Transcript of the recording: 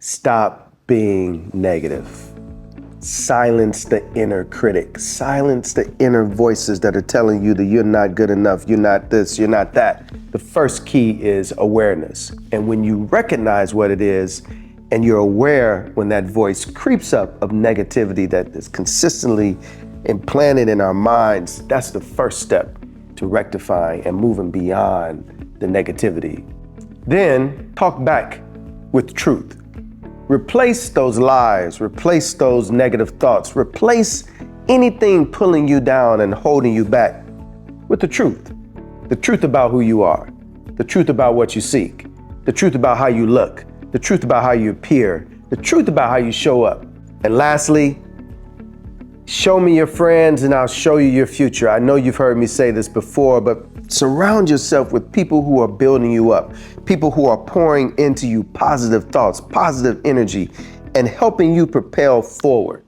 Stop being negative. Silence the inner critic. Silence the inner voices that are telling you that you're not good enough, you're not this, you're not that. The first key is awareness. And when you recognize what it is, and you're aware when that voice creeps up of negativity that is consistently implanted in our minds, that's the first step to rectifying and moving beyond the negativity. Then talk back with truth. Replace those lies, replace those negative thoughts, replace anything pulling you down and holding you back with the truth. The truth about who you are, the truth about what you seek, the truth about how you look, the truth about how you appear, the truth about how you show up. And lastly, show me your friends and I'll show you your future. I know you've heard me say this before, but surround yourself with people who are building you up, people who are pouring into you positive thoughts, positive energy, and helping you propel forward.